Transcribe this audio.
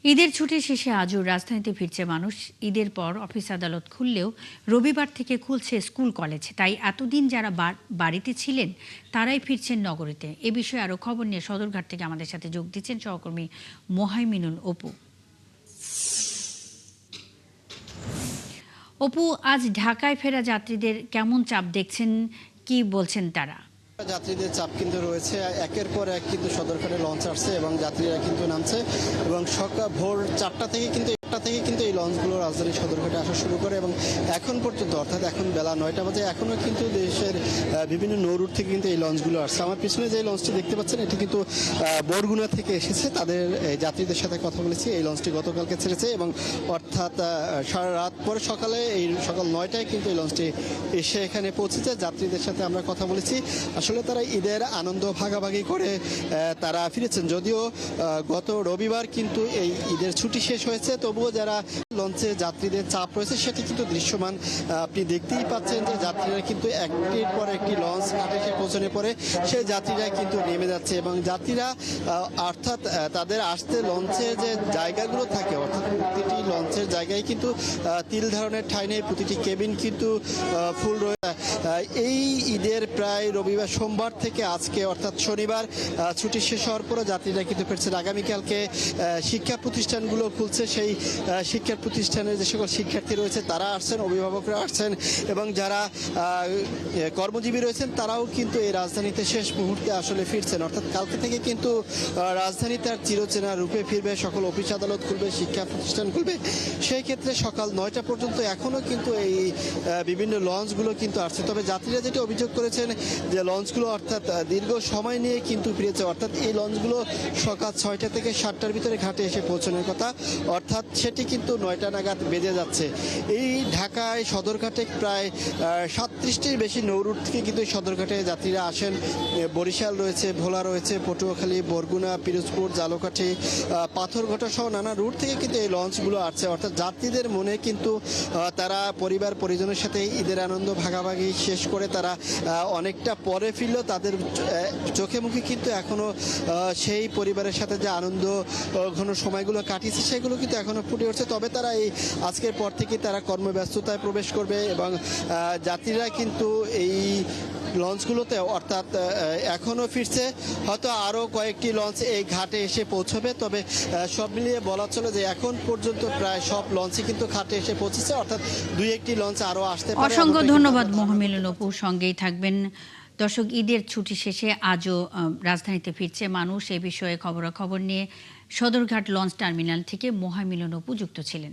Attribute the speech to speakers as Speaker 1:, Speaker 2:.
Speaker 1: ঈদের ছুটি শেষে আজও রাজধানীতে ফিরছে মানুষ। ঈদের পর অফিস আদালত খুললেও রবিবার থেকে খুলছে স্কুল কলেজ। তাই এতদিন যারা বাড়িতে ছিলেন তারাই ফিরছেন নগরীতে। এ বিষয়ে আরও খবর নিয়ে সদরঘাট থেকে আমাদের সাথে যোগ দিচ্ছেন সহকর্মী মোহাইমিনুল অপু। অপু, আজ ঢাকায় ফেরা যাত্রীদের কেমন চাপ দেখছেন, কি বলছেন তারা?
Speaker 2: যাত্রীদের চাপ কিন্তু রয়েছে, একের পর এক কিন্তু সদরঘাটে লঞ্চ আসছে এবং যাত্রীরা কিন্তু নামছে এবং সকাল ভোর 4টা থেকে কিন্তু এই লঞ্চগুলো রাজধানী সদরঘাটে আসা শুরু করে এবং এখন পর্যন্ত অর্থাৎ এখন বেলা 9টা বাজে এখনও কিন্তু দেশের বিভিন্ন নৌরুট থেকে কিন্তু এই লঞ্চগুলো আসছে। আমার পিছনে যে লঞ্চটি দেখতে পাচ্ছেন এটি কিন্তু বরগুনা থেকে এসেছে। তাদের যাত্রীদের সাথে কথা বলেছি। এই লঞ্চটি গতকালকে ছেড়েছে এবং অর্থাৎ সারা রাত পরে সকাল 9টায় কিন্তু এই লঞ্চটি এসে এখানে পৌঁছেছে। যাত্রীদের সাথে আমরা কথা বলেছি। আসলে তারা ঈদের আনন্দ ভাগাভাগি করে তারা ফিরেছেন। যদিও গত রবিবার কিন্তু এই ঈদের ছুটি শেষ হয়েছে, তবুও যারা লঞ্চে যাত্রীদের চাপ রয়েছে সেটি কিন্তু দৃশ্যমান। আপনি দেখতেই পাচ্ছেন যে যাত্রীরা কিন্তু একটির পর একটি লঞ্চ ঘাটে এসে পৌঁছানোর পরে সেই যাত্রীরা কিন্তু নেমে যাচ্ছে এবং যাত্রীরা অর্থাৎ তাদের আসতে লঞ্চে যে জায়গাগুলো থাকে অর্থাৎ প্রতিটি লঞ্চের জায়গায় কিন্তু তিল ধারণের ঠাঁই নেই, প্রতিটি কেবিন কিন্তু ফুল রয়েছে। এই ঈদের প্রায় রবিবার সোমবার থেকে আজকে অর্থাৎ শনিবার ছুটি শেষ হওয়ার পরে যাত্রীরা কিন্তু ফিরছেন। আগামীকালকে শিক্ষা প্রতিষ্ঠানগুলো খুলছে। সেই শিক্ষা প্রতিষ্ঠানের যে সকল শিক্ষার্থী রয়েছে তারা আসছেন, অভিভাবকরা আসছেন এবং যারা কর্মজীবী রয়েছেন তারাও কিন্তু এই রাজধানীতে শেষ মুহূর্তে আসলে ফিরছেন। অর্থাৎ কালকে থেকে কিন্তু রাজধানী তার চিরচেনা রূপে ফিরবে, সকল অফিস আদালত খুলবে, শিক্ষা প্রতিষ্ঠান খুলবে। সেই ক্ষেত্রে সকাল 9টা পর্যন্ত এখনও কিন্তু এই বিভিন্ন লঞ্চগুলো কিন্তু আসছে। তবে যাত্রীরা যেটা অভিযোগ করেছেন যে লঞ্চগুলো অর্থাৎ দীর্ঘ সময় নিয়ে কিন্তু ফিরেছে। অর্থাৎ এই লঞ্চগুলো সকাল 6টা থেকে 7টার ভিতরে ঘাটে এসে পৌঁছানোর কথা, অর্থাৎ সেটি কিন্তু 9টা নাগাদ বেজে যাচ্ছে। এই ঢাকায় সদরঘাটে প্রায় 37টির বেশি নৌরুট থেকে কিন্তু সদরঘাটে যাত্রীরা আসেন। বরিশাল রয়েছে, ভোলা রয়েছে, পটুয়াখালী, বরগুনা, পিরোজপুর, ঝালকাঠি, পাথরঘাটা সহ নানা রুট থেকে কিন্তু এই লঞ্চগুলো আসছে। অর্থাৎ যাত্রীদের মনে কিন্তু তারা পরিবার পরিজনের সাথে ঈদের আনন্দ ভাগাভাগি শেষ করে তারা অনেকটা পরে ফিরলেও তাদের চোখে মুখে কিন্তু এখনও সেই পরিবারের সাথে যে আনন্দ ঘন সময়গুলো কাটিয়েছে সেগুলো কিন্তু এখনও ফুটে উঠছে। তবে তারা এই আজকের পর থেকে তারা কর্মব্যস্ততায় প্রবেশ করবে এবং যাত্রীরা কিন্তু এই লঞ্চগুলোতে অর্থাৎ এখনও ফিরছে। হয়তো আরও কয়েকটি লঞ্চ এই ঘাটে এসে পৌঁছবে। তবে সব মিলিয়ে বলা চলে যে এখন পর্যন্ত প্রায় সব লঞ্চই কিন্তু ঘাটে এসে পৌঁছেছে, অর্থাৎ 2-1টি লঞ্চ আরও আসতে পারে।
Speaker 1: অসংখ্য ধন্যবাদ মোহাইমিনুল অপু, সঙ্গেই থাকবেন। দর্শক, ঈদের ছুটি শেষে আজও রাজধানীতে ফিরছে মানুষ। এ বিষয়ে খবরাখবর নিয়ে সদরঘাট লঞ্চ টার্মিনাল থেকে মোহাইমিনুল অপু যুক্ত ছিলেন।